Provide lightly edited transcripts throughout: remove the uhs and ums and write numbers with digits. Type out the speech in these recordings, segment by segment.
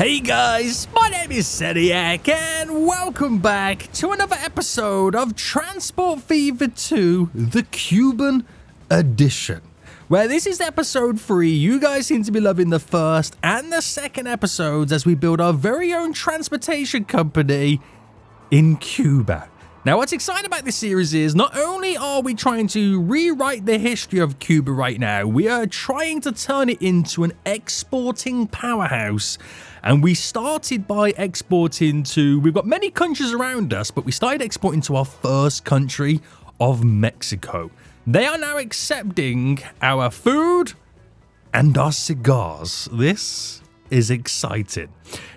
Hey guys, my name is Seniac and welcome back to another episode of Transport Fever 2, the Cuban edition. Where this is episode 3, you guys seem to be loving the first and the second episodes as we build our very own transportation company in Cuba. Now, what's exciting about this series is not only are we trying to rewrite the history of Cuba right now, we are trying to turn it into an exporting powerhouse. And we started by exporting to, we've got many countries around us, but we started exporting to our first country of Mexico. They are now accepting our food and our cigars. This is exciting.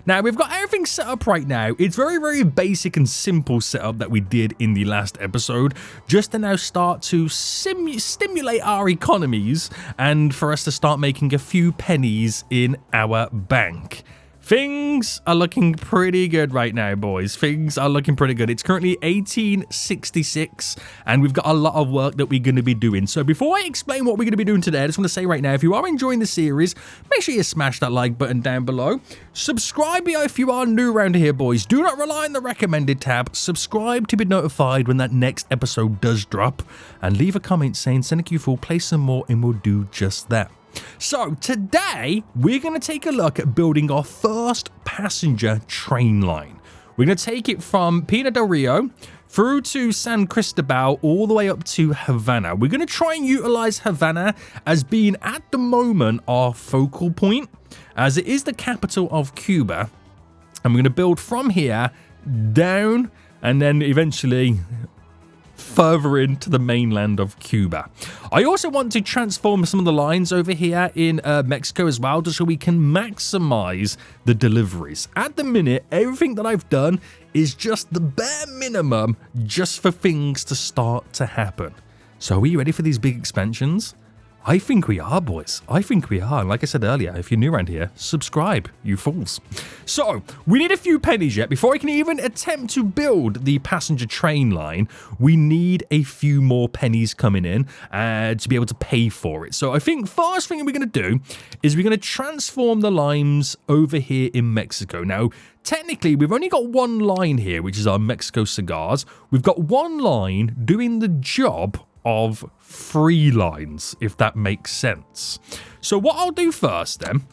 Now, we've got everything set up right now. It's very basic and simple setup that we did in the last episode, just to now start to stimulate our economies and for us to start making a few pennies in our bank. Things are looking pretty good right now, boys. Things are looking pretty good. It's currently 1866, and we've got a lot of work that we're going to be doing. So before I explain what we're going to be doing today, I just want to say right now, if you are enjoying the series, make sure you smash that like button down below. Subscribe if you are new around here, boys. Do not rely on the recommended tab. Subscribe to be notified when that next episode does drop. And leave a comment saying, Seneca, you fool, play some more, and we'll do just that. So today we're going to take a look at building our first passenger train line. We're going to take it from Pinar del Rio through to San Cristobal all the way up to Havana. We're going to try and utilize Havana as being at the moment our focal point, as it is the capital of Cuba, and we're going to build from here down and then eventually further into the mainland of Cuba. I also want to transform some of the lines over here in Mexico as well, just so we can maximize the deliveries. At the minute, everything that I've done is just the bare minimum just for things to start to happen. So are you ready for these big expansions? I think we are, boys. I think we are. And like I said earlier, if you're new around here, subscribe, you fools. So, we need a few pennies yet. Before I can even attempt to build the passenger train line, we need a few more pennies coming in to be able to pay for it. So, I think first thing we're going to do is we're going to transform the lines over here in Mexico. Now, technically, we've only got one line here, which is our Mexico cigars. We've got one line doing the job of 3 lines, if that makes sense. So what I'll do first then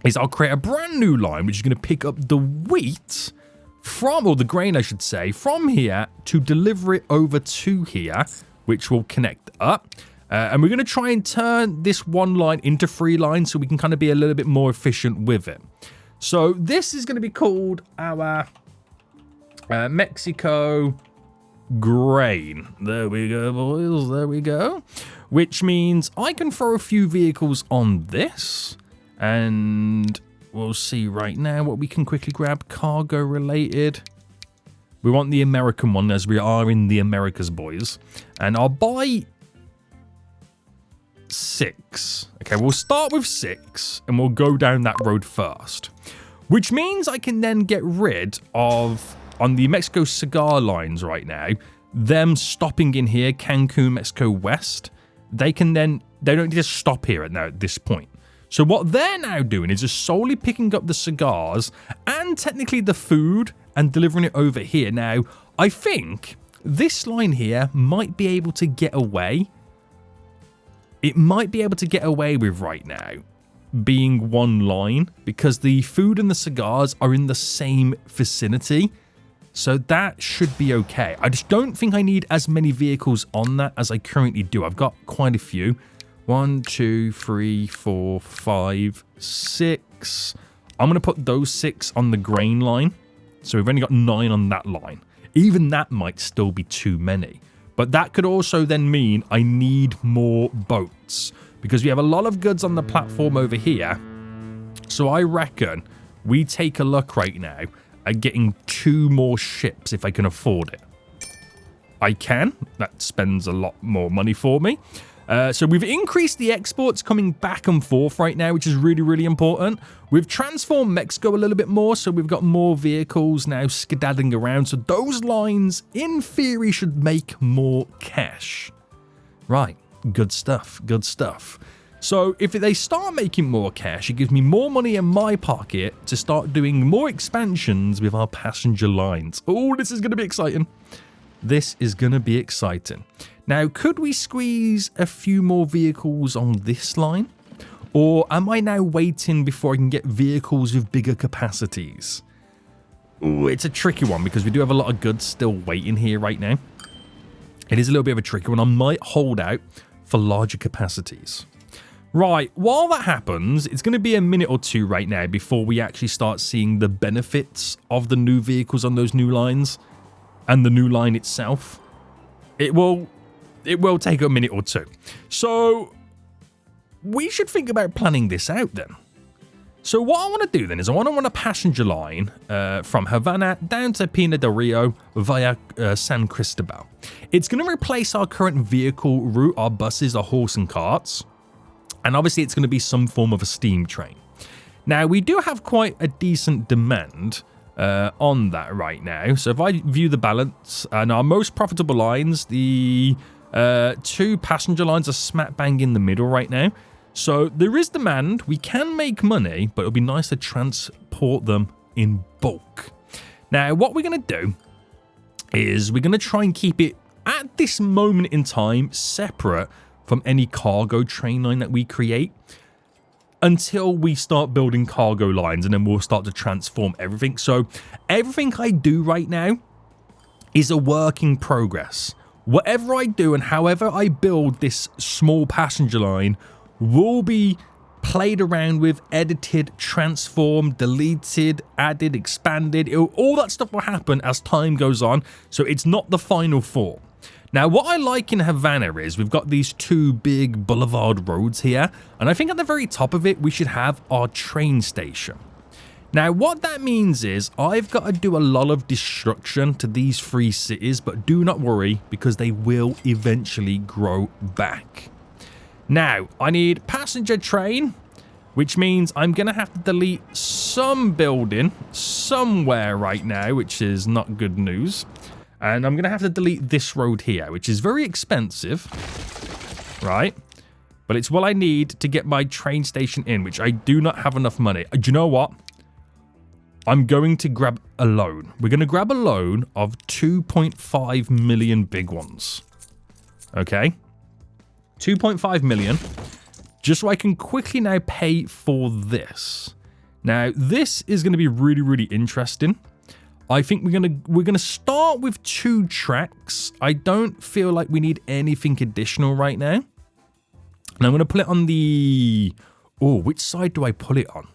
is I'll create a brand new line, which is going to pick up the wheat from, or the grain I should say, from here to deliver it over to here, which will connect up. And we're going to try and turn this one line into 3 lines so we can kind of be a little bit more efficient with it. So this is going to be called our Mexico grain. There we go, boys. There we go. Which means I can throw a few vehicles on this, and we'll see right now what we can quickly grab cargo related. We want the American one, as we are in the Americas, boys. And I'll buy 6. Okay, we'll start with 6 and we'll go down that road first, which means I can then get rid of, on the Mexico cigar lines right now, them stopping in here, Cancun, Mexico West, they don't just stop here at this point. So what they're now doing is just solely picking up the cigars and technically the food and delivering it over here. Now, I think this line here might be able to get away. It might be able to get away with right now being one line because the food and the cigars are in the same vicinity. So that should be okay. I just don't think I need as many vehicles on that as I currently do. I've got quite a few. 1, 2, 3, 4, 5, 6. I'm going to put those 6 on the grain line. So we've only got 9 on that line. Even that might still be too many. But that could also then mean I need more boats, because we have a lot of goods on the platform over here. So I reckon we take a look right now at getting 2 more ships if I can afford it. I can. That spends a lot more money for me. So we've increased the exports coming back and forth right now, which is really important. We've transformed Mexico a little bit more, so we've got more vehicles now skedaddling around. So those lines, in theory, should make more cash. Right. Good stuff. Good stuff. So if they start making more cash, it gives me more money in my pocket to start doing more expansions with our passenger lines. Oh, this is going to be exciting. This is going to be exciting. Now, could we squeeze a few more vehicles on this line? Or am I now waiting before I can get vehicles with bigger capacities? Ooh, it's a tricky one because we do have a lot of goods still waiting here right now. It is a little bit of a tricky one. I might hold out for larger capacities. Right, while that happens, it's going to be a minute or two right now before we actually start seeing the benefits of the new vehicles on those new lines and the new line itself. It will take a minute or two. So we should think about planning this out then. So what I want to do then is I want to run a passenger line from Havana down to Pina del Rio via San Cristobal. It's going to replace our current vehicle route, our buses, our horse and carts. And obviously it's going to be some form of a steam train. Now, we do have quite a decent demand on that right now. So if I view the balance and our most profitable lines, the two passenger lines are smack bang in the middle right now. So there is demand. We can make money, but it'll be nice to transport them in bulk. Now, what we're going to do is we're going to try and keep it at this moment in time separate from any cargo train line that we create until we start building cargo lines, and then we'll start to transform everything. So everything I do right now is a work in progress. Whatever I do and however I build this small passenger line will be played around with, edited, transformed, deleted, added, expanded. All that stuff will happen as time goes on, so it's not the final form. Now, what I like in Havana is we've got these two big boulevard roads here, and I think at the very top of it, we should have our train station. Now, what that means is I've got to do a lot of destruction to these three cities, but do not worry because they will eventually grow back. Now, I need passenger train, which means I'm going to have to delete some building somewhere right now, which is not good news. And I'm going to have to delete this road here, which is very expensive, right? But it's what I need to get my train station in, which I do not have enough money. Do you know what? I'm going to grab a loan. We're going to grab a loan of 2.5 million big ones. Okay? 2.5 million. Just so I can quickly now pay for this. Now, this is going to be really, really interesting. I think we're gonna start with 2 tracks. I don't feel like we need anything additional right now. And I'm gonna put it on the... Oh, which side do I put it on?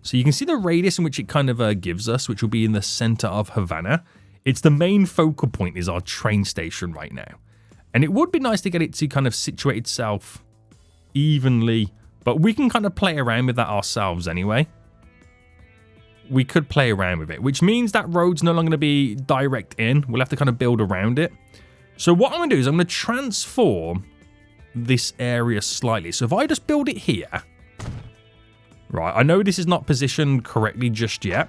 So you can see the radius in which it kind of gives us, which will be in the center of Havana. It's the main focal point is our train station right now. And it would be nice to get it to kind of situate itself evenly, but we can kind of play around with that ourselves anyway. We could play around with it, which means that road's no longer going to be direct in. We'll have to kind of build around it. So what I'm going to do is I'm going to transform this area slightly. So if I just build it here, right, I know this is not positioned correctly just yet.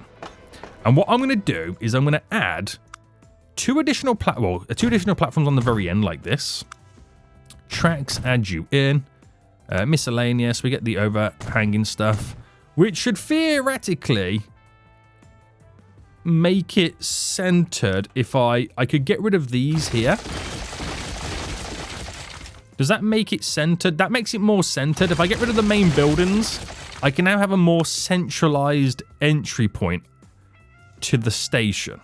And what I'm going to do is I'm going to add two additional platforms on the very end like this. Tracks, add you in. Miscellaneous, we get the overhanging stuff, which should theoretically make it centered. If I could get rid of these here. Does that make it centered? That makes it more centered. If I get rid of the main buildings, I can now have a more centralized entry point to the station.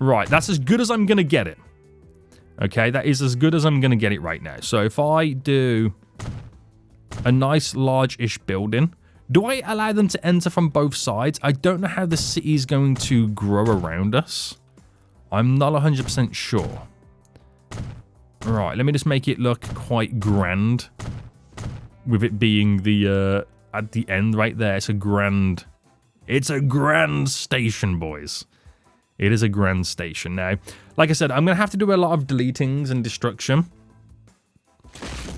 Right, that's as good as I'm going to get it. Okay, that is as good as I'm going to get it right now. So if I do a nice large-ish building, do I allow them to enter from both sides? I don't know how the city is going to grow around us. I'm not 100% sure. Right, let me just make it look quite grand. With it being the at the end right there. It's a grand station, boys. It is a grand station. Now, like I said, I'm going to have to do a lot of deletings and destruction.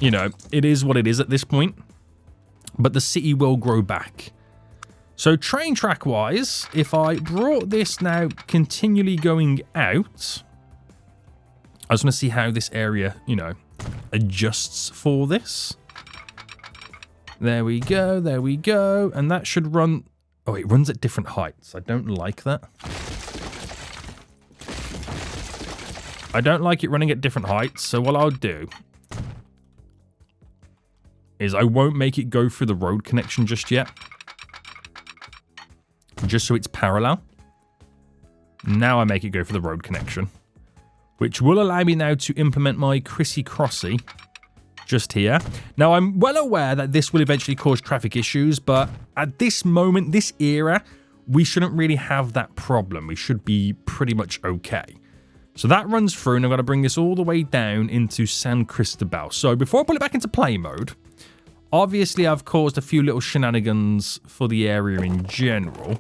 You know, it is what it is at this point. But the city will grow back. So train track wise, if I brought this now continually going out, I was going to see how this area, you know, adjusts for this. There we go, there we go. And that should run... Oh, it runs at different heights. I don't like that. I don't like it running at different heights, so what I'll do is I won't make it go through the road connection just yet. Just so it's parallel. Now I make it go for the road connection, which will allow me now to implement my Chrissy Crossy just here. Now, I'm well aware that this will eventually cause traffic issues, but at this moment, this era, we shouldn't really have that problem. We should be pretty much okay. So that runs through, and I'm going to bring this all the way down into San Cristobal. So before I put it back into play mode, obviously I've caused a few little shenanigans for the area in general.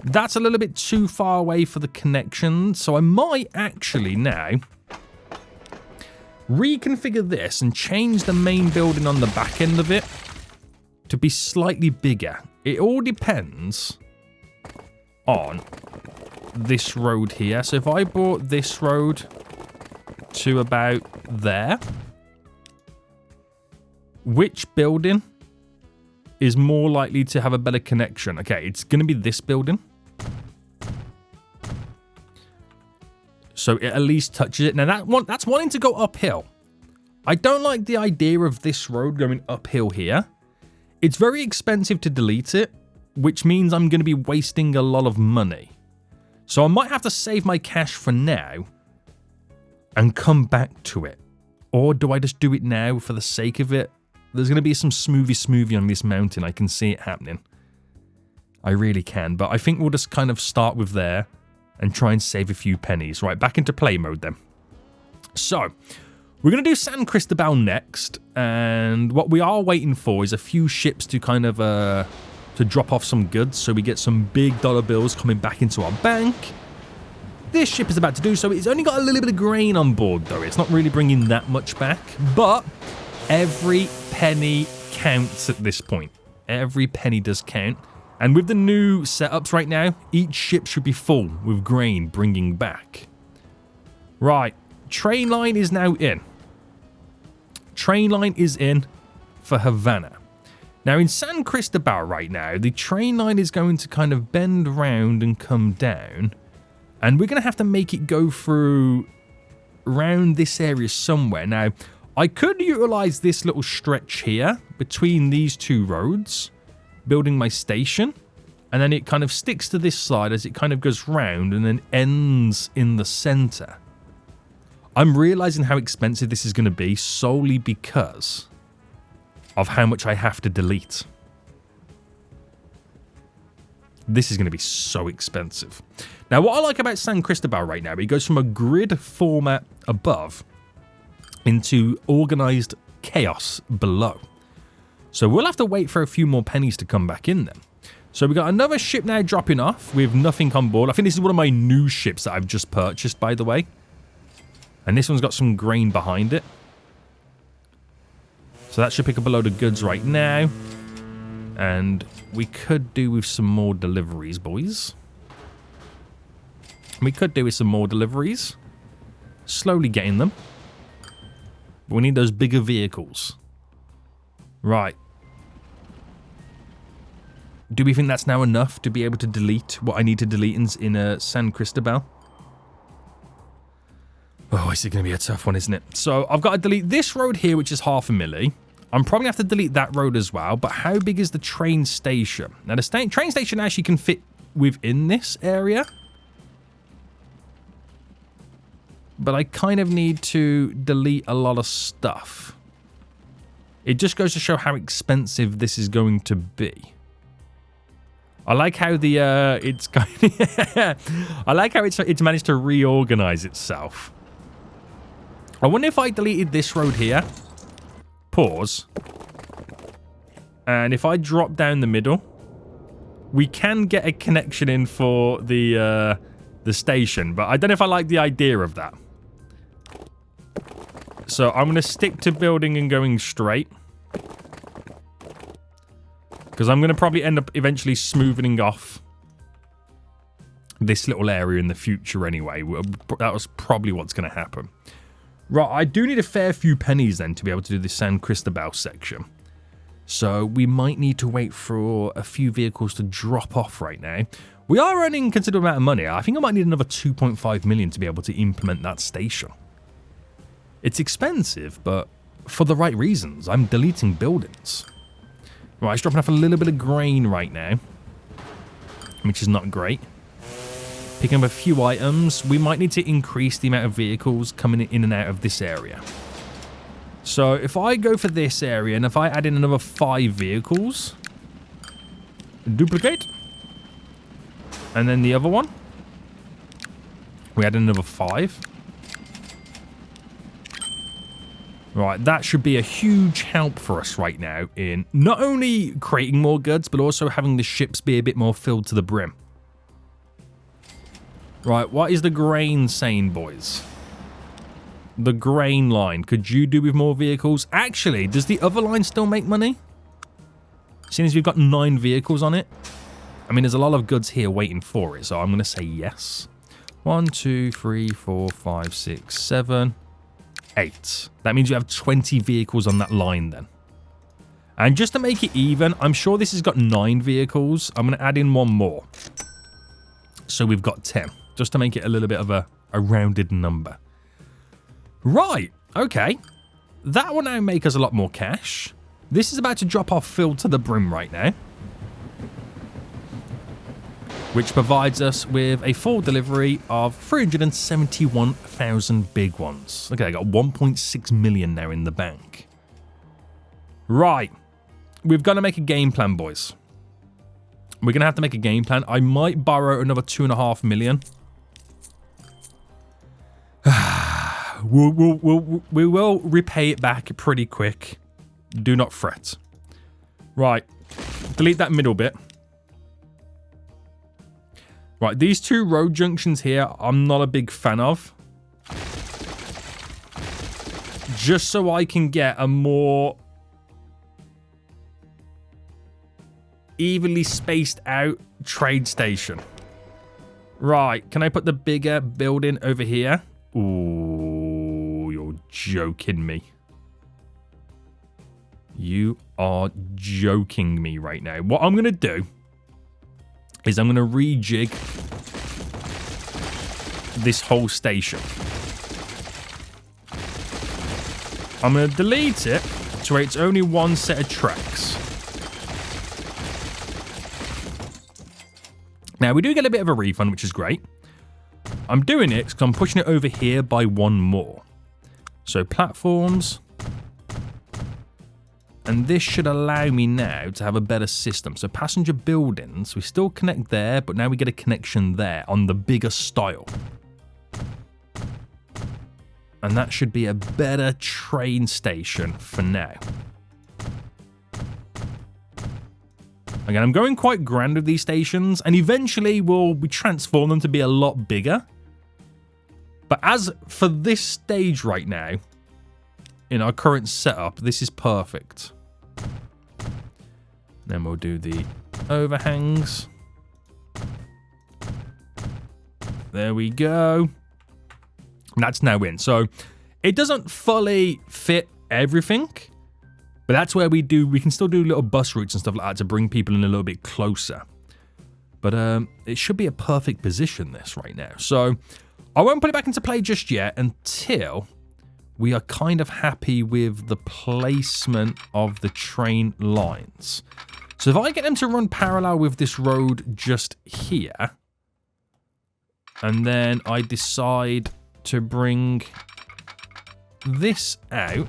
That's a little bit too far away for the connection, so I might actually now reconfigure this and change the main building on the back end of it to be slightly bigger. It all depends on this road here. So if I brought this road to about there, which building is more likely to have a better connection? Okay, it's going to be this building. So it at least touches it. Now that's wanting to go uphill. I don't like the idea of this road going uphill here. It's very expensive to delete it, which means I'm going to be wasting a lot of money. So I might have to save my cash for now and come back to it. Or do I just do it now for the sake of it? There's going to be some smoothie on this mountain. I can see it happening. I really can. But I think we'll just kind of start with there and try and save a few pennies. Right, back into play mode then. So, we're going to do San Cristobal next. And what we are waiting for is a few ships to kind of to drop off some goods. So we get some big dollar bills coming back into our bank. This ship is about to do so. It's only got a little bit of grain on board though. It's not really bringing that much back. But every penny counts at this point. Every penny does count. And with the new setups right now, each ship should be full with grain bringing back. Right, train line is now in. Train line is in for Havana. Now in San Cristobal right now, the train line is going to kind of bend around and come down. And we're going to have to make it go through around this area somewhere. Now, I could utilize this little stretch here between these two roads, building my station, and then it kind of sticks to this side as it kind of goes round and then ends in the center. I'm realizing how expensive this is going to be solely because of how much I have to delete. This is going to be so expensive. Now, what I like about San Cristobal right now, it goes from a grid format above into organized chaos below. So we'll have to wait for a few more pennies to come back in then. So we've got another ship now dropping off with nothing on board. I think this is one of my new ships that I've just purchased, by the way. And this one's got some grain behind it. So that should pick up a load of goods right now. And we could do with some more deliveries, boys. We could do with some more deliveries. Slowly getting them. But we need those bigger vehicles. Right. Do we think that's now enough to be able to delete what I need to delete in San Cristobal? Oh, this is going to be a tough one, isn't it? So I've got to delete this road here, which is 0.5 milli. I'm probably going to have to delete that road as well. But how big is the train station? Now, the train station actually can fit within this area. But I kind of need to delete a lot of stuff. It just goes to show how expensive this is going to be. I like how the I like how it's managed to reorganize itself. I wonder if I deleted this road here. Pause. And if I drop down the middle, we can get a connection in for the station, but I don't know if I like the idea of that. So I'm going to stick to building and going straight. Because I'm going to probably end up eventually smoothing off this little area in the future anyway. That was probably what's going to happen. Right, I do need a fair few pennies then to be able to do the San Cristobal section. So we might need to wait for a few vehicles to drop off right now. We are earning a considerable amount of money. I think I might need another 2.5 million to be able to implement that station. It's expensive, but for the right reasons. I'm deleting buildings. Right, it's dropping off a little bit of grain right now, which is not great. Picking up a few items. We might need to increase the amount of vehicles coming in and out of this area. So if I go for this area and if I add in another 5 vehicles, duplicate, and then the other one, we add another 5. Right, that should be a huge help for us right now in not only creating more goods, but also having the ships be a bit more filled to the brim. Right, what is the grain saying, boys? The grain line. Could you do with more vehicles? Actually, does the other line still make money? Seeing as we've got 9 vehicles on it. I mean, there's a lot of goods here waiting for it, so I'm going to say yes. 1, 2, 3, 4, 5, 6, 7, 8. That means you have 20 vehicles on that line then. And just to make it even, I'm sure this has got 9 vehicles. I'm going to add in 1 more. So we've got 10. Just to make it a little bit of a rounded number. Right, okay. That will now make us a lot more cash. This is about to drop off filled to the brim right now. Which provides us with a full delivery of 371,000 big ones. Okay, I got 1.6 million now in the bank. Right. We've got to make a game plan, boys. We're going to have to make a game plan. I might borrow another 2.5 million. We will repay it back pretty quick. Do not fret. Right. Delete that middle bit. Right, these 2 road junctions here, I'm not a big fan of. Just so I can get a more evenly spaced out trade station. Right, can I put the bigger building over here? Ooh, you're joking me. You are joking me right now. What I'm going to do is I'm going to rejig this whole station. I'm going to delete it to where it's only 1 set of tracks. Now, we do get a bit of a refund, which is great. I'm doing it because I'm pushing it over here by 1 more. So, platforms. And this should allow me now to have a better system. So passenger buildings, we still connect there, but now we get a connection there on the bigger style. And that should be a better train station for now. Again, I'm going quite grand with these stations, and eventually we'll transform them to be a lot bigger. But as for this stage right now, in our current setup, this is perfect. Then we'll do the overhangs. There we go. That's now in. So it doesn't fully fit everything, but that's where we can still do little bus routes and stuff like that to bring people in a little bit closer. But it should be a perfect position, this right now. So I won't put it back into play just yet until we are kind of happy with the placement of the train lines. So if I get them to run parallel with this road just here, and then I decide to bring this out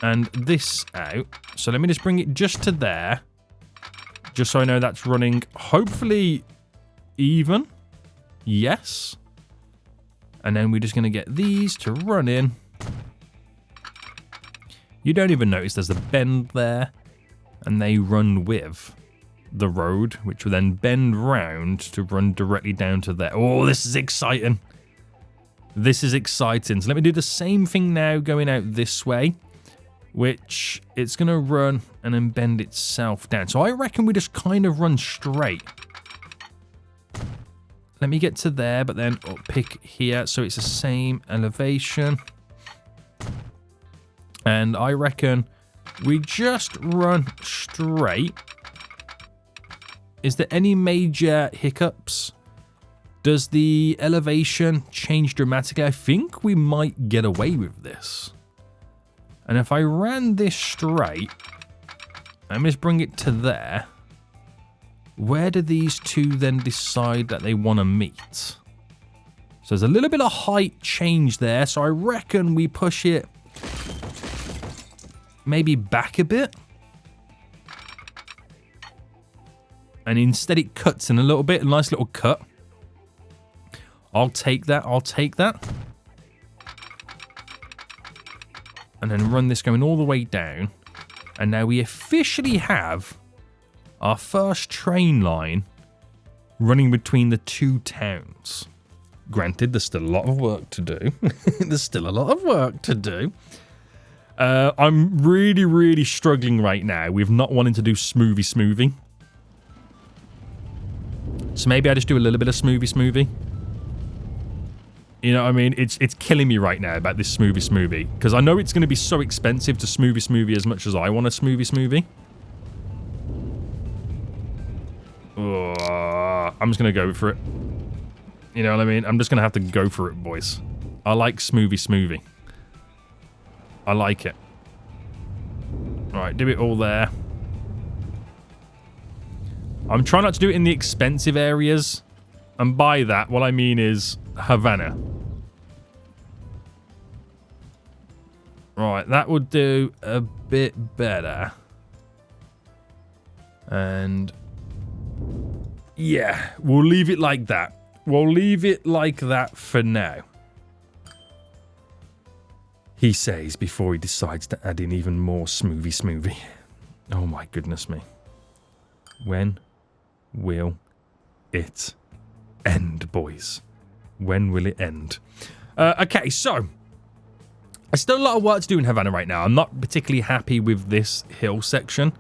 and this out. So let me just bring it just to there, just so I know that's running hopefully even. Yes. And then we're just going to get these to run in. You don't even notice there's a bend there. And they run with the road, which will then bend round to run directly down to there. Oh, this is exciting. This is exciting. So let me do the same thing now going out this way, which it's going to run and then bend itself down. So I reckon we just kind of run straight. Let me get to there, but then pick here. So it's the same elevation. And I reckon we just run straight. Is there any major hiccups? Does the elevation change dramatically? I think we might get away with this. And if I ran this straight, and just bring it to there, where do these two then decide that they want to meet? So there's a little bit of height change there, so I reckon we push it maybe back a bit. And instead it cuts in a little bit, a nice little cut. I'll take that, I'll take that. And then run this going all the way down. And now we officially have our first train line running between the two towns. Granted, there's still a lot of work to do. There's still a lot of work to do. I'm really, really struggling right now with not wanting to do smoothie. So maybe I just do a little bit of smoothie. You know what I mean? It's killing me right now about this smoothie. Because I know it's going to be so expensive to smoothie as much as I want a smoothie. I'm just going to go for it. You know what I mean? I'm just going to have to go for it, boys. I like smoothie. I like it. Alright, do it all there. I'm trying not to do it in the expensive areas. And by that, what I mean is Havana. Right, that would do a bit better. And yeah, we'll leave it like that. We'll leave it like that for now. He says before he decides to add in even more smoothie. Oh my goodness me. When will it end, boys? When will it end? Okay, so there's still a lot of work to do in Havana right now. I'm not particularly happy with this hill section.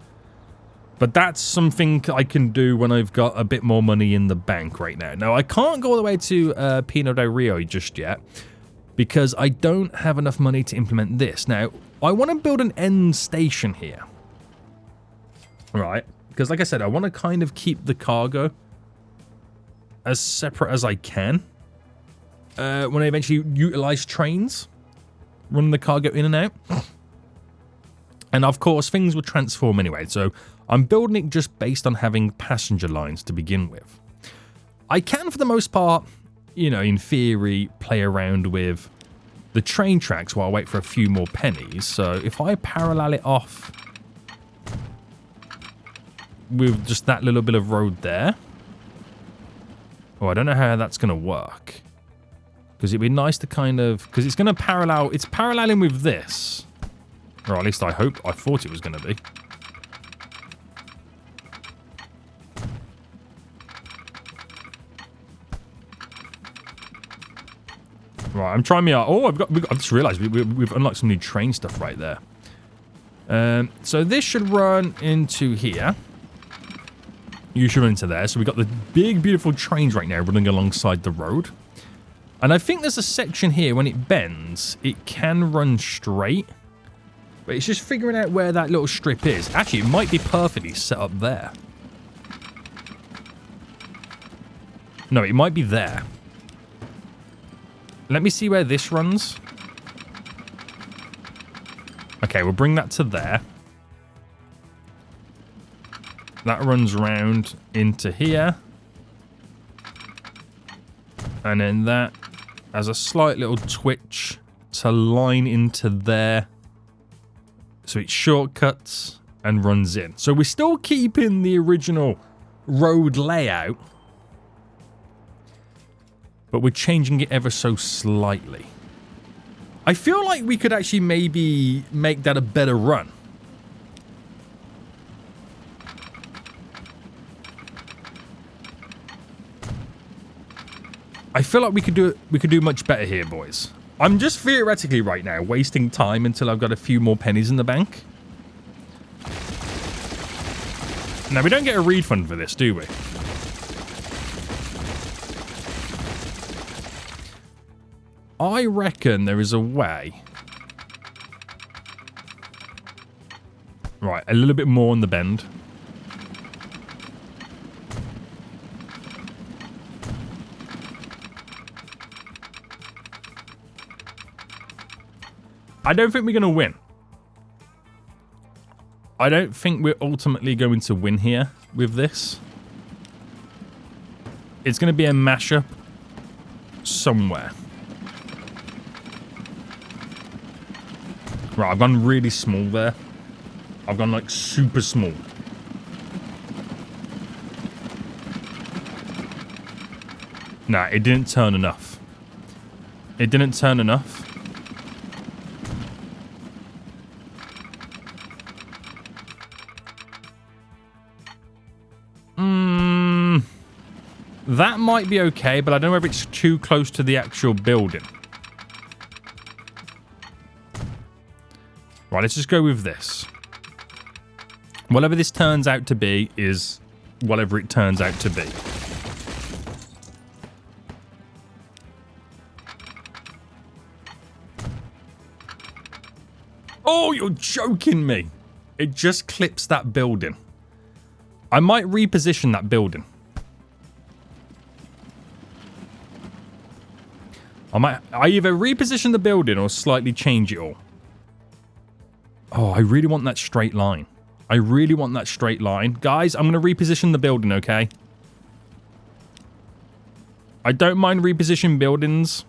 But that's something I can do when I've got a bit more money in the bank right now. Now, I can't go all the way to Pino del Rio just yet, because I don't have enough money to implement this. Now, I want to build an end station here. Right? Because like I said, I want to kind of keep the cargo as separate as I can. When I eventually utilize trains, running the cargo in and out. And of course, things will transform anyway, so I'm building it just based on having passenger lines to begin with. I can, for the most part, you know, in theory, play around with the train tracks while I wait for a few more pennies. So if I parallel it off with just that little bit of road there. Oh, I don't know how that's going to work. Because it'd be nice to kind of... Because it's going to parallel... It's paralleling with this. Or at least I thought it was going to be. Right, I'm trying me out. Oh, I've just realised we've unlocked some new train stuff right there. So this should run into here. You should run into there. So we've got the big, beautiful trains right now running alongside the road. And I think there's a section here, when it bends, it can run straight. But it's just figuring out where that little strip is. Actually, it might be perfectly set up there. No, it might be there. Let me see where this runs. Okay, we'll bring that to there. That runs round into here. And then that has a slight little twitch to line into there. So it shortcuts and runs in. So we're still keeping the original road layout, but we're changing it ever so slightly. I feel like we could actually maybe make that a better run. I feel like we could do much better here, boys. I'm just theoretically right now wasting time until I've got a few more pennies in the bank. Now, we don't get a refund for this, do we? I reckon there is a way Right, a little bit more on the bend. I don't think we're going to win. I don't think we're ultimately going to win here with this. It's going to be a mashup somewhere. Right, I've gone really small there. I've gone like super small. Nah, it didn't turn enough. It didn't turn enough. That might be okay, but I don't know if it's too close to the actual building. Right, let's just go with this. Whatever this turns out to be is whatever it turns out to be. Oh, you're joking me. It just clips that building. I might reposition that building. I either reposition the building or slightly change it all. Oh, I really want that straight line. I really want that straight line. Guys, I'm going to reposition the building, okay? I don't mind repositioning buildings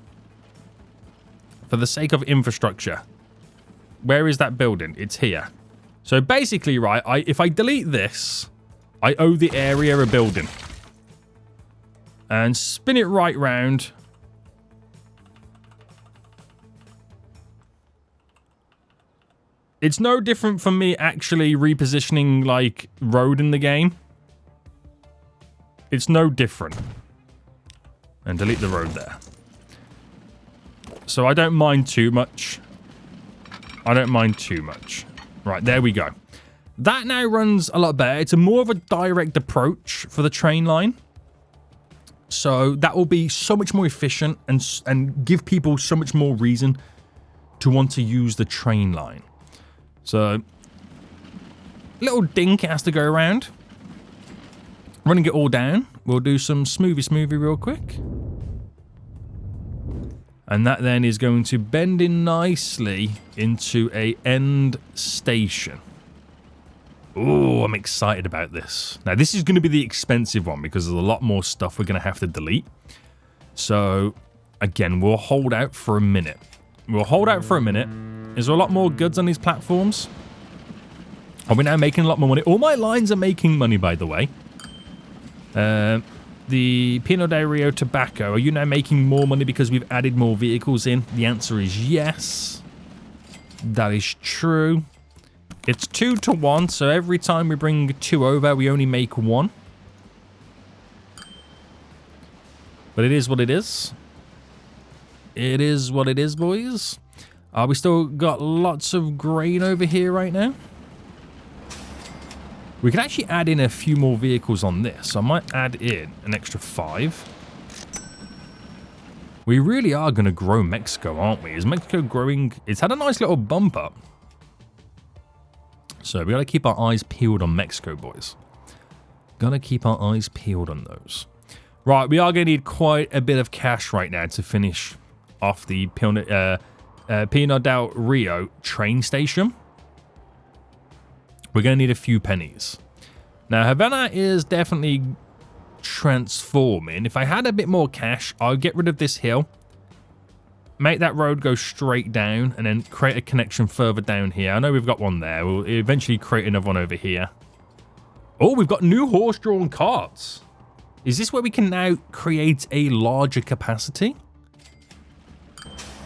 for the sake of infrastructure. Where is that building? It's here. So basically, right, if I delete this, I owe the area a building. And spin it right round. It's no different from me actually repositioning, like, road in the game. It's no different. And delete the road there. So I don't mind too much. I don't mind too much. Right, there we go. That now runs a lot better. It's a more of a direct approach for the train line. So that will be so much more efficient and give people so much more reason to want to use the train line. So, little dink has to go around. Running it all down. We'll do some smoothie real quick. And that then is going to bend in nicely into a end station. Oh, I'm excited about this. Now, this is going to be the expensive one because there's a lot more stuff we're going to have to delete. So, again, we'll hold out for a minute. We'll hold out for a minute. Is there a lot more goods on these platforms? Are we now making a lot more money? All my lines are making money, by the way. The Pinot del Rio tobacco. Are you now making more money because we've added more vehicles in? The answer is yes. That is true. It's 2 to 1, so every time we bring 2 over, we only make 1. But it is what it is. It is what it is, boys. We still got lots of grain over here right now. We can actually add in a few more vehicles on this. So I might add in an extra 5. We really are going to grow Mexico, aren't we? Is Mexico growing? It's had a nice little bump up. So we got to keep our eyes peeled on Mexico, boys. Got to keep our eyes peeled on those. Right, we are going to need quite a bit of cash right now to finish off the Pinot del Rio train station. We're going to need a few pennies. Now, Havana is definitely transforming. If I had a bit more cash, I'll get rid of this hill. Make that road go straight down and then create a connection further down here. I know we've got one there. We'll eventually create another one over here. Oh, we've got new horse-drawn carts. Is this where we can now create a larger capacity?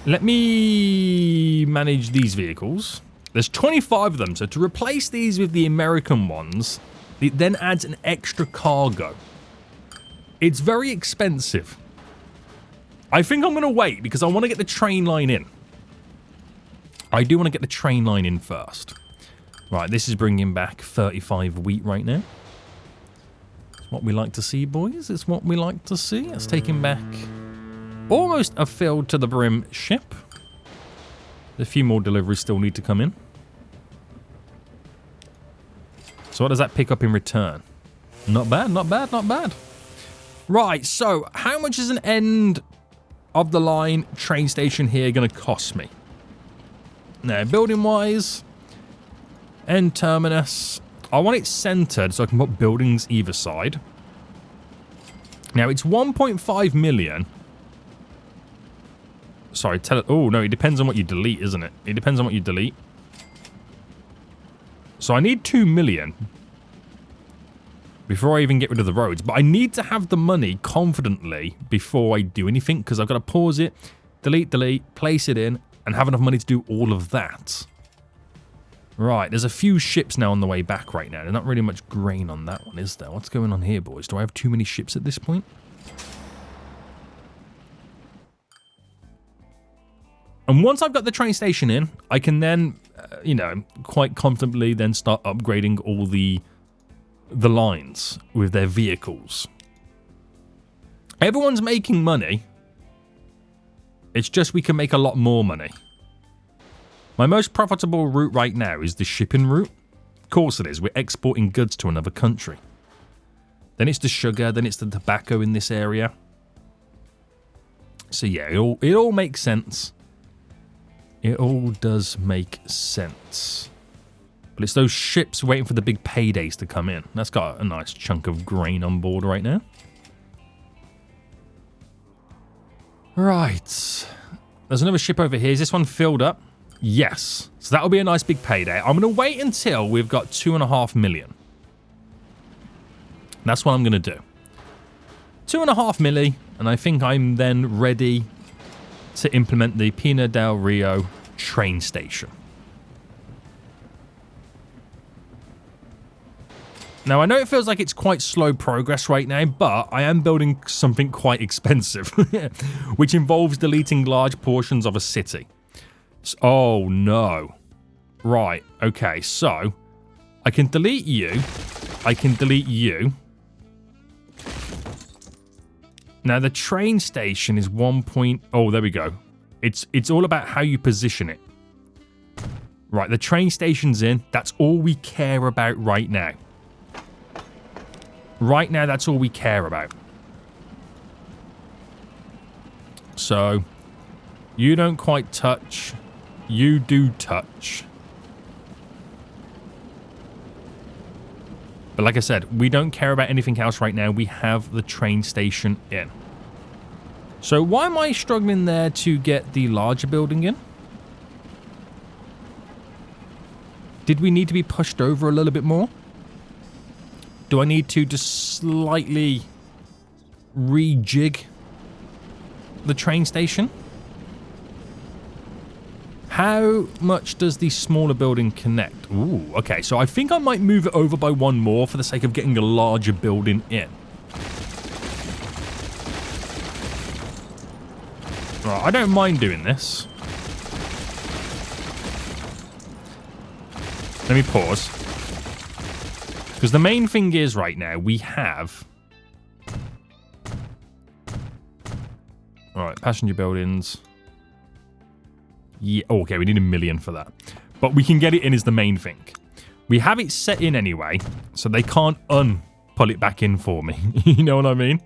Let me manage these vehicles. There's 25 of them, so to replace these with the American ones, it then adds an extra cargo. It's very expensive. I think I'm going to wait because I want to get the train line in. I do want to get the train line in first. Right, this is bringing back 35 wheat right now. It's what we like to see, boys. It's what we like to see. It's taking back almost a filled to the brim ship. A few more deliveries still need to come in. So what does that pick up in return? Not bad, not bad, not bad. Right, so how much is an end of the line train station here going to cost me? Now, building-wise, end terminus. I want it centered so I can put buildings either side. Now, it's 1.5 million. Sorry, oh, no, it depends on what you delete, isn't it? It depends on what you delete. So I need 2 million before I even get rid of the roads. But I need to have the money confidently before I do anything, because I've got to pause it, delete, place it in, and have enough money to do all of that. Right, there's a few ships now on the way back right now. There's not really much grain on that one, is there? What's going on here, boys? Do I have too many ships at this point? And once I've got the train station in, I can then, you know, quite comfortably then start upgrading all the lines with their vehicles. Everyone's making money. It's just we can make a lot more money. My most profitable route right now is the shipping route. Of course it is. We're exporting goods to another country. Then it's the sugar. Then it's the tobacco in this area. So yeah, it all makes sense. It all does make sense. But it's those ships waiting for the big paydays to come in. That's got a nice chunk of grain on board right now. Right. There's another ship over here. Is this one filled up? Yes. So that'll be a nice big payday. I'm going to wait until we've got 2.5 million. That's what I'm going to do. 2.5 milli, and I think I'm then ready to implement the Pina del Rio train station. Now, I know it feels like it's quite slow progress right now, but I am building something quite expensive, which involves deleting large portions of a city. Oh, no. Right, okay, so I can delete you. I can delete you. Now, the train station is 1 point... Oh, there we go. It's all about how you position it. Right, the train station's in. That's all we care about right now. Right now, that's all we care about. So, you don't quite touch. You do touch. But like I said, we don't care about anything else right now. We have the train station in. So why am I struggling there to get the larger building in? Did we need to be pushed over a little bit more? Do I need to just slightly rejig the train station? How much does the smaller building connect? Ooh, okay, so I think I might move it over by one more for the sake of getting a larger building in. Right, I don't mind doing this. Let me pause. Because the main thing is right now, we have... Alright, passenger buildings... Yeah, okay, we need 1 million for that. But we can get it in is the main thing. We have it set in anyway, so they can't pull it back in for me. You know what I mean?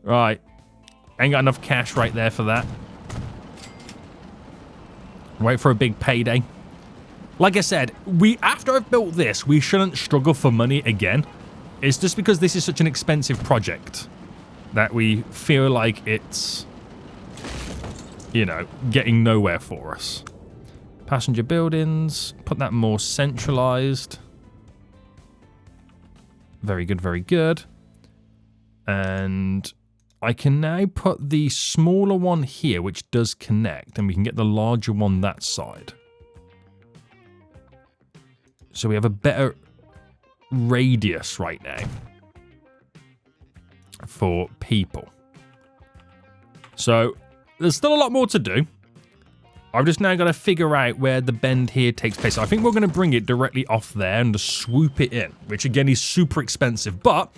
Right. Ain't got enough cash right there for that. Wait for a big payday. Like I said, after I've built this, we shouldn't struggle for money again. It's just because this is such an expensive project that we feel like it's... you know, getting nowhere for us. Passenger buildings. Put that more centralized. Very good, very good. And I can now put the smaller one here, which does connect, and we can get the larger one that side. So we have a better radius right now for people. So there's still a lot more to do. I've just now got to figure out where the bend here takes place. I think we're going to bring it directly off there and just swoop it in, which again is super expensive. But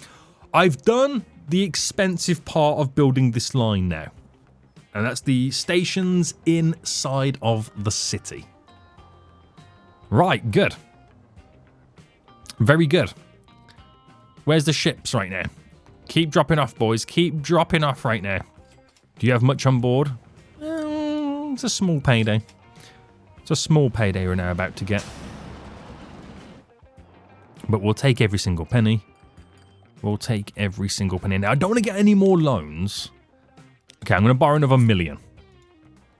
I've done the expensive part of building this line now. And that's the stations inside of the city. Right, good. Very good. Where's the ships right now? Keep dropping off, boys. Keep dropping off right now. Do you have much on board? It's a small payday. It's a small payday we're now about to get. But we'll take every single penny. We'll take every single penny. Now, I don't want to get any more loans. Okay, I'm going to borrow another $1 million.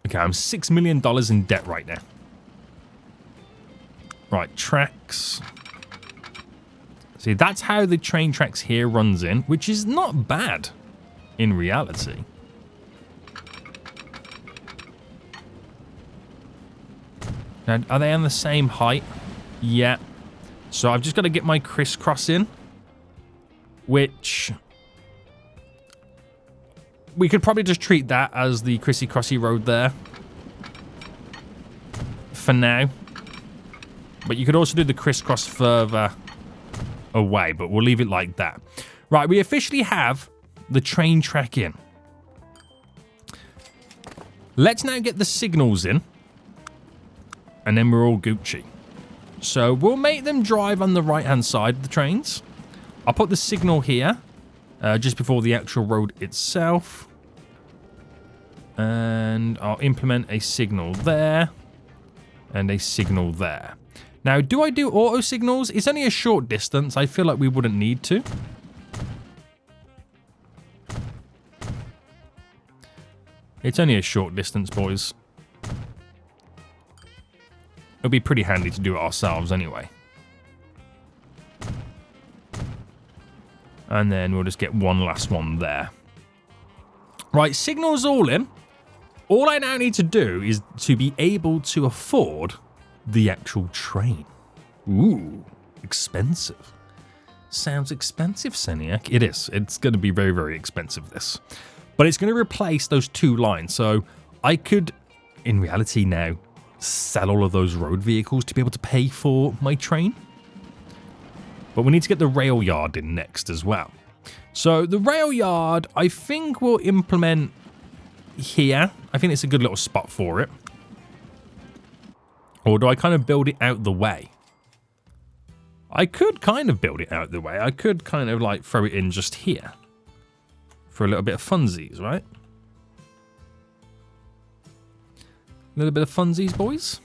Okay, I'm $6 million in debt right now. Right, tracks. See, that's how the train tracks here runs in, which is not bad in reality. Now, are they on the same height? Yeah. So I've just got to get my crisscross in, which we could probably just treat that as the crissy-crossy road there for now. But you could also do the crisscross further away, but we'll leave it like that. Right, we officially have the train track in. Let's now get the signals in, and then we're all Gucci. So we'll make them drive on the right-hand side of the trains. I'll put the signal here, just before the actual road itself. And I'll implement a signal there, and a signal there. Now, do I do auto signals? It's only a short distance. I feel like we wouldn't need to. It's only a short distance, boys. It'll be pretty handy to do it ourselves anyway. And then we'll just get one last one there. Right, signals all in. All I now need to do is to be able to afford the actual train. Ooh, expensive. Sounds expensive, Seniac. It is. It's going to be very, very expensive, this. But it's going to replace those two lines. So I could, in reality now, sell all of those road vehicles to be able to pay for my train. But we need to get the rail yard in next as well. So the rail yard, I think we'll implement here. I think it's a good little spot for it. Or do I kind of build it out the way? I could kind of build it out the way. I could kind of like throw it in just here. For a little bit of funsies, right? A little bit of funsies, boys.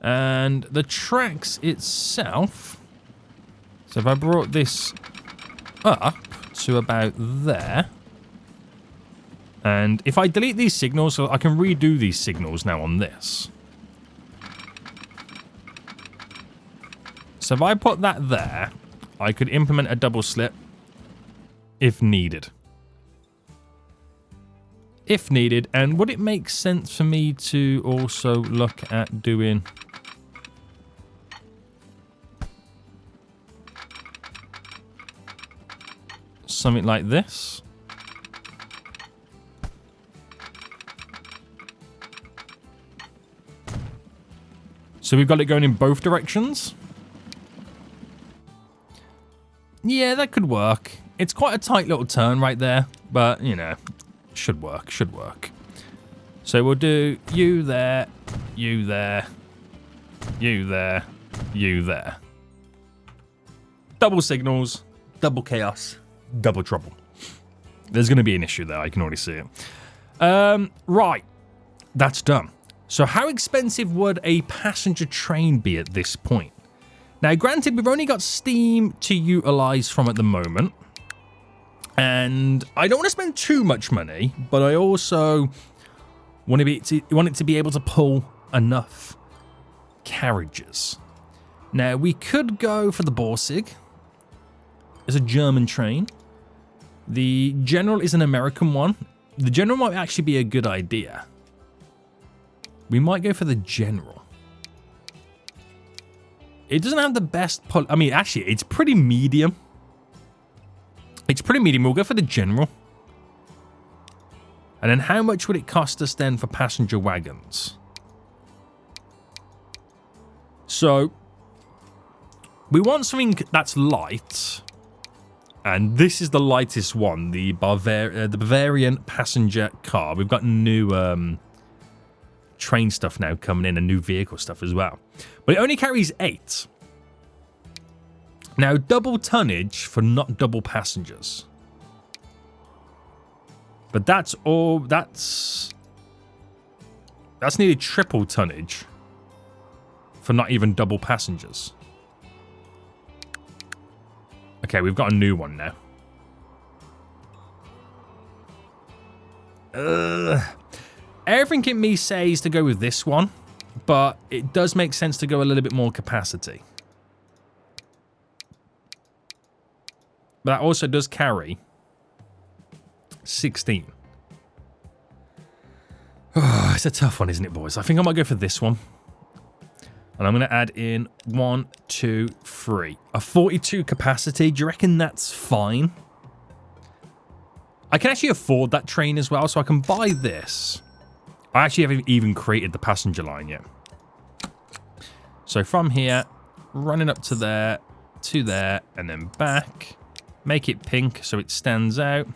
And the tracks itself. So if I brought this up to about there. And if I delete these signals, so I can redo these signals now on this. So if I put that there, I could implement a double slip if needed. If needed. And would it make sense for me to also look at doing something like this? So we've got it going in both directions. Yeah, that could work. It's quite a tight little turn right there, but, you know, should work, should work. So we'll do you there, you there, you there, you there. Double signals, double chaos, double trouble. There's going to be an issue there, I can already see it. Right, that's done. So how expensive would a passenger train be at this point? Now, granted, we've only got steam to utilize from at the moment. And I don't want to spend too much money, but I also want it to be able to pull enough carriages. Now, we could go for the Borsig. It's a German train. The General is an American one. The General might actually be a good idea. We might go for the General. It doesn't have the best pull. I mean, actually, it's pretty medium. It's pretty medium. We'll go for the General. And then how much would it cost us then for passenger wagons? So, we want something that's light. And this is the lightest one, the Bavarian passenger car. We've got new train stuff now coming in and new vehicle stuff as well. But it only carries 8. Now, double tonnage for not double passengers. But that's all... That's nearly triple tonnage for not even double passengers. Okay, we've got a new one now. Everything in me says to go with this one, but it does make sense to go a little bit more capacity. But that also does carry 16. Oh, it's a tough one, isn't it, boys? I think I might go for this one. And I'm going to add in 1, 2, 3. A 42 capacity. Do you reckon that's fine? I can actually afford that train as well, so I can buy this. I actually haven't even created the passenger line yet. So from here, running up to there, and then back. Make it pink so it stands out.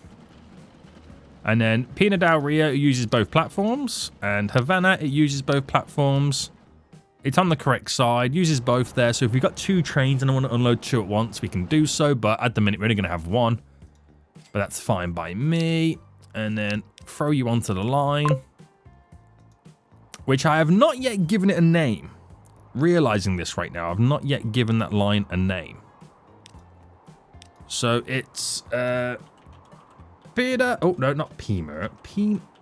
And then Pina del Rio uses both platforms, and Havana, it uses both platforms. It's on the correct side, uses both there, so if we've got 2 trains and I want to unload 2 at once, we can do so, but at the minute we're only going to have 1. But that's fine by me. And then throw you onto the line, which I have not yet given it a name. Realizing this right now, I've not yet given that line a name. So it's Pina, oh no, not Pima,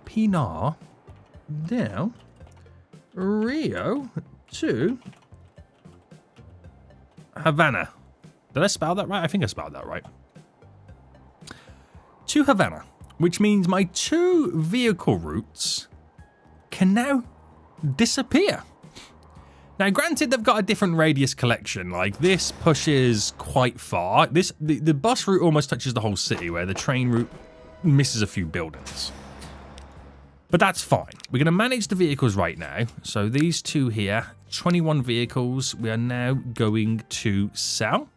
Pinar del Rio to Havana. Did I spell that right? I think I spelled that right. To Havana, which means my 2 vehicle routes can now disappear. Now, granted, they've got a different radius collection. Like, this pushes quite far. The bus route almost touches the whole city, where the train route misses a few buildings. But that's fine. We're going to manage the vehicles right now. So these 2 here, 21 vehicles, we are now going to sell.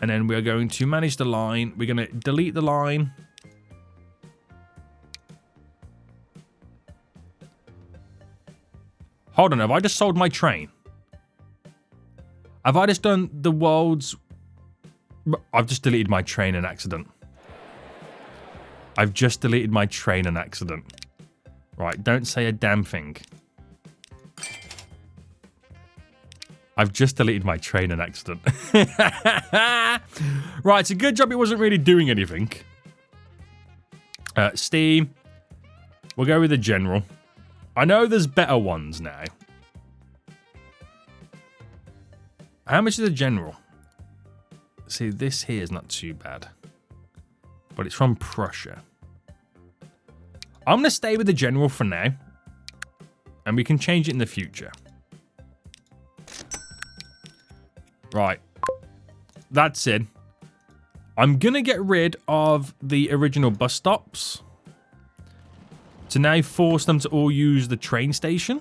And then we're going to manage the line. We're going to delete the line. Hold on, have I just sold my train? Have I just done the world's... I've just deleted my train in accident. I've just deleted my train in accident. Right, don't say a damn thing. I've just deleted my train in accident. Right, it's a good job it wasn't really doing anything. Steam. We'll go with the general. I know there's better ones now. How much is the general? See, this here is not too bad. But it's from Prussia. I'm going to stay with the general for now. And we can change it in the future. Right. That's it. I'm going to get rid of the original bus stops. To now force them to all use the train station.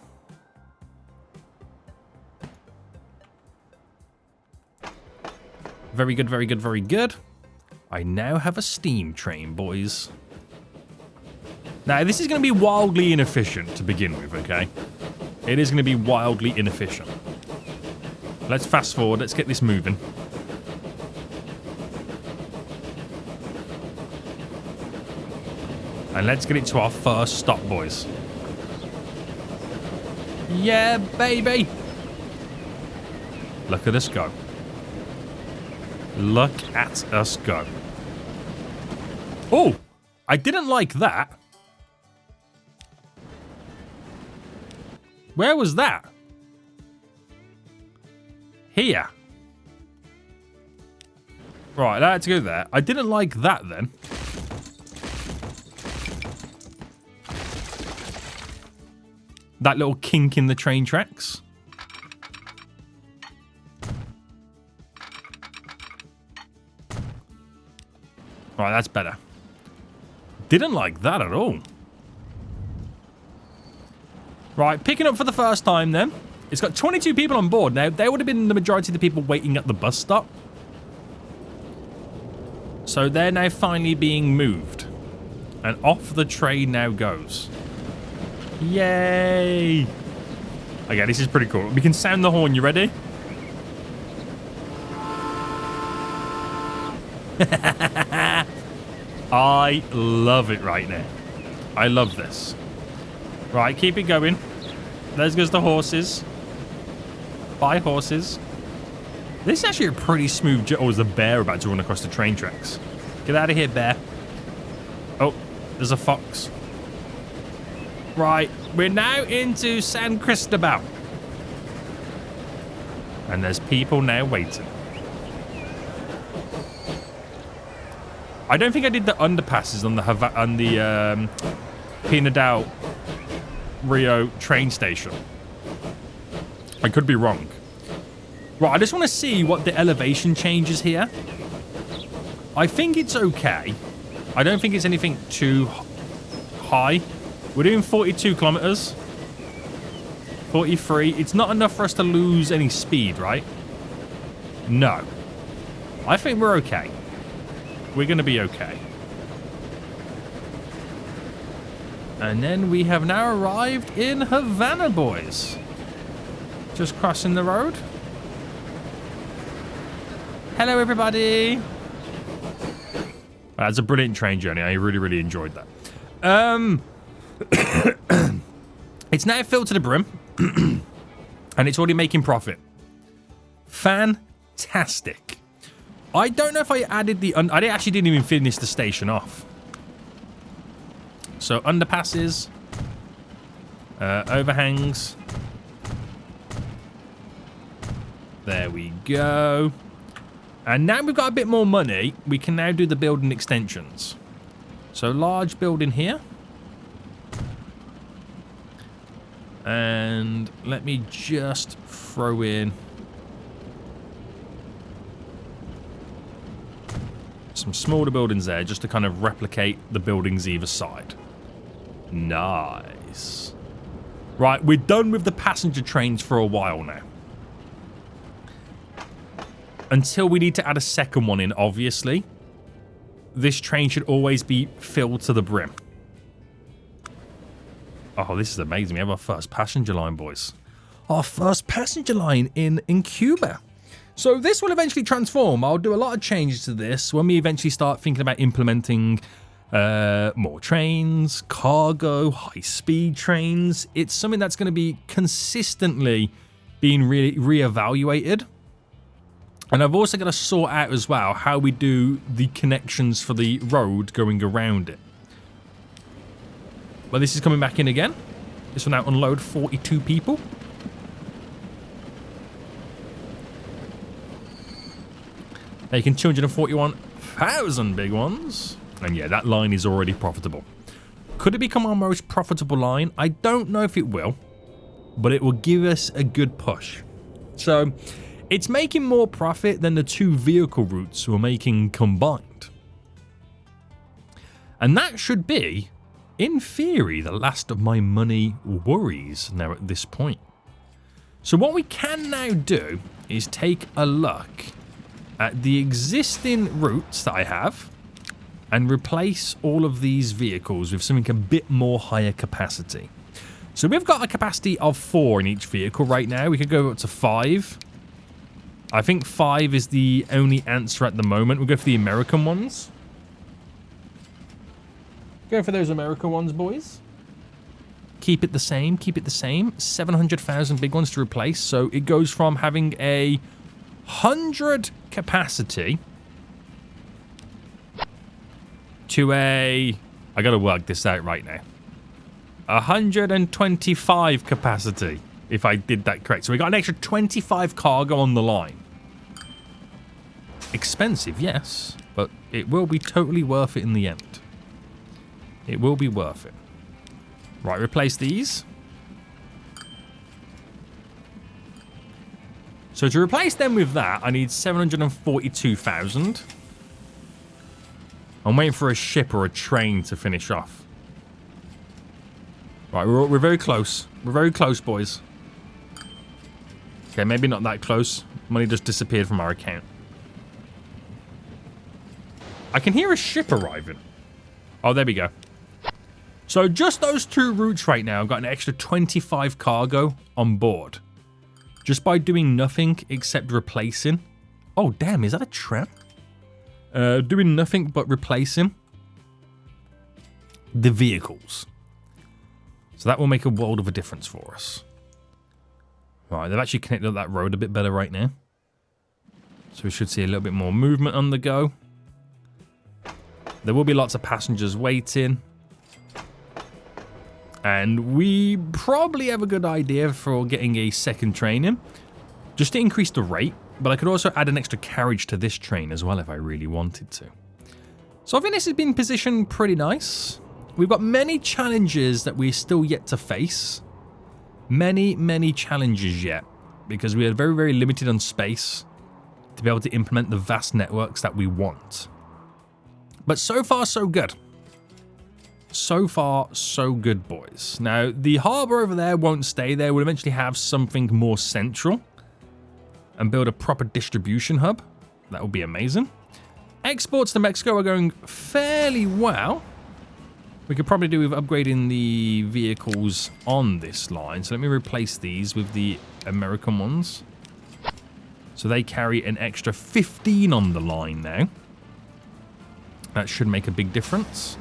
Very good, very good, very good. I now have a steam train, boys. Now, this is going to be wildly inefficient to begin with, okay? It is going to be wildly inefficient. Let's fast forward. Let's get this moving. And let's get it to our first stop, boys. Yeah, baby. Look at us go. Look at us go. Oh, I didn't like that. Where was that? Here. Right, I had to go there. I didn't like that then. That little kink in the train tracks. Right, that's better. Didn't like that at all. Right, picking up for the first time then. It's got 22 people on board now. There would have been the majority of the people waiting at the bus stop. So they're now finally being moved. And off the train now goes. Yay! Okay, this is pretty cool. We can sound the horn. You ready? I love it right now. I love this. Right, keep it going. There goes the horses. Bye, horses. This is actually a pretty smooth journey. Oh, there's a bear about to run across the train tracks. Get out of here, bear. Oh, there's a fox. Right, we're now into San Cristobal. And there's people now waiting. I don't think I did the underpasses on the Pinadao Rio train station. I could be wrong. Right, I just want to see what the elevation changes here. I think it's okay. I don't think it's anything too high. We're doing 42 kilometers. 43. It's not enough for us to lose any speed, right? No. I think we're okay. We're going to be okay. And then we have now arrived in Havana, boys. Just crossing the road. Hello, everybody. That's a brilliant train journey. I really, really enjoyed that. It's now filled to the brim. And it's already making profit. Fantastic. I don't know if I added the... I actually didn't even finish the station off. So, underpasses. Overhangs. There we go. And now we've got a bit more money, we can now do the building extensions. So, large building here. And let me just throw in some smaller buildings there, just to kind of replicate the buildings either side. Nice. Right, we're done with the passenger trains for a while now. Until we need to add a second one in, obviously. This train should always be filled to the brim. Oh, this is amazing. We have our first passenger line, boys. Our first passenger line in Cuba. So this will eventually transform. I'll do a lot of changes to this when we eventually start thinking about implementing more trains, cargo, high-speed trains. It's something that's going to be consistently being reevaluated. And I've also got to sort out as well how we do the connections for the road going around it. But this is coming back in again. This will now unload 42 people. Making 241,000 big ones. And yeah, that line is already profitable. Could it become our most profitable line? I don't know if it will. But it will give us a good push. So... it's making more profit than the two vehicle routes we're making combined. And that should be, in theory, the last of my money worries now at this point. So what we can now do is take a look at the existing routes that I have and replace all of these vehicles with something a bit more higher capacity. So we've got a capacity of 4 in each vehicle right now. We could go up to 5. I think 5 is the only answer at the moment. We'll go for the American ones. Go for those American ones, boys. Keep it the same. Keep it the same. 700,000 big ones to replace. So it goes from having a 100 capacity to a... I got to work this out right now. 125 capacity. If I did that correct. So we got an extra 25 cargo on the line. Expensive, yes. But it will be totally worth it in the end. It will be worth it. Right, replace these. So to replace them with that, I need 742,000. I'm waiting for a ship or a train to finish off. Right, we're very close. We're very close, boys. Okay, maybe not that close. Money just disappeared from our account. I can hear a ship arriving. Oh, there we go. So just those 2 routes right now, I've got an extra 25 cargo on board. Just by doing nothing except replacing. Oh, damn, is that a tram? doing nothing but replacing the vehicles. So that will make a world of a difference for us. Right, they've actually connected up that road a bit better right now. So we should see a little bit more movement on the go. There will be lots of passengers waiting. And we probably have a good idea for getting a second train in. Just to increase the rate. But I could also add an extra carriage to this train as well if I really wanted to. So I think this has been positioned pretty nice. We've got many challenges that we're still yet to face. Many challenges yet. Because we are very, very limited on space to be able to implement the vast networks that we want. But so far, so good. So far, so good, boys. Now, the harbour over there won't stay there. We'll eventually have something more central and build a proper distribution hub. That would be amazing. Exports to Mexico are going fairly well. We could probably do with upgrading the vehicles on this line. So let me replace these with the American ones. So they carry an extra 15 on the line now. That should make a big difference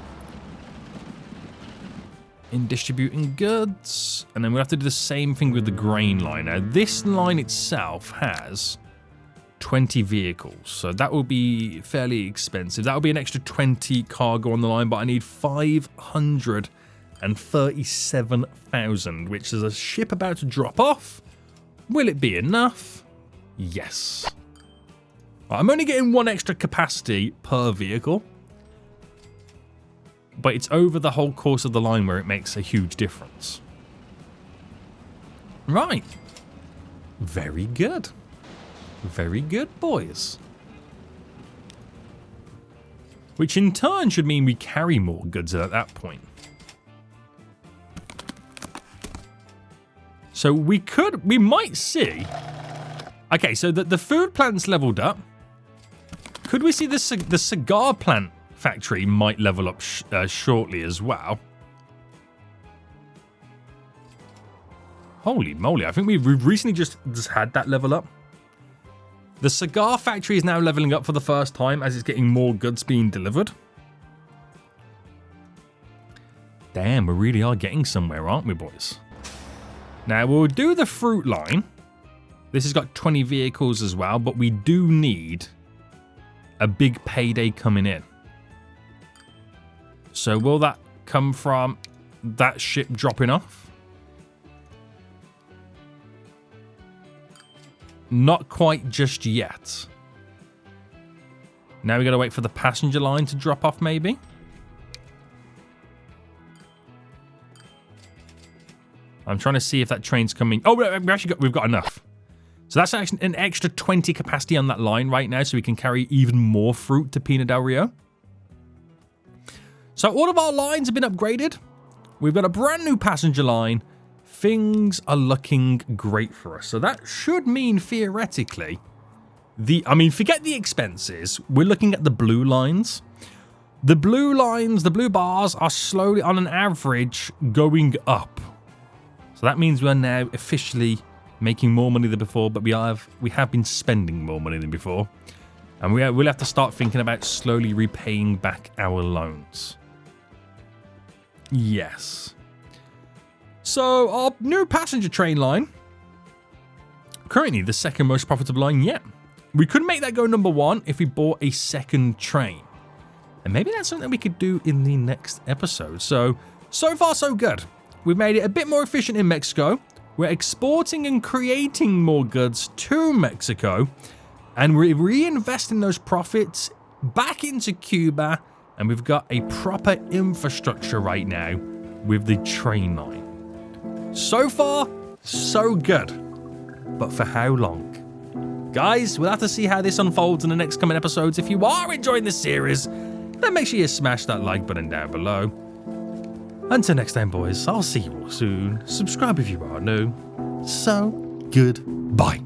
in distributing goods. And then we'll have to do the same thing with the grain line. Now, this line itself has 20 vehicles, so that will be fairly expensive. That will be an extra 20 cargo on the line, but I need 537,000, which is a ship about to drop off. Will it be enough? Yes. I'm only getting one extra capacity per vehicle, but it's over the whole course of the line where it makes a huge difference. Right. Very good. Very good, boys. Which in turn should mean we carry more goods at that point. So we might see... Okay, so the food plant's leveled up. Could we see the cigar plant factory might level up shortly as well? Holy moly, I think we've recently just had that level up. The cigar factory is now leveling up for the first time as it's getting more goods being delivered. Damn, we really are getting somewhere, aren't we, boys? Now, we'll do the fruit line. This has got 20 vehicles as well, but we do need a big payday coming in. So will that come from that ship dropping off? Not quite just yet. Now we got to wait for the passenger line to drop off, maybe. I'm trying to see if that train's coming. Oh, we've got enough. So that's actually an extra 20 capacity on that line right now, so we can carry even more fruit to Pina del Rio. So all of our lines have been upgraded. We've got a brand new passenger line. Things are looking great for us. So that should mean, theoretically, forget the expenses. We're looking at the blue lines. The blue lines, the blue bars are slowly, on an average, going up. So that means we are now officially making more money than before, but we have been spending more money than before. And we'll have to start thinking about slowly repaying back our loans. Yes. So our new passenger train line, currently the second most profitable line yet. We could make that go number one if we bought a second train. And maybe that's something we could do in the next episode. So far so good. We've made it a bit more efficient in Mexico. We're exporting and creating more goods to Mexico. And we're reinvesting those profits back into Cuba. And we've got a proper infrastructure right now with the train line. So far, so good. But for how long? Guys, we'll have to see how this unfolds in the next coming episodes. If you are enjoying this series, then make sure you smash that like button down below. Until next time, boys, I'll see you all soon. Subscribe if you are new. So, goodbye.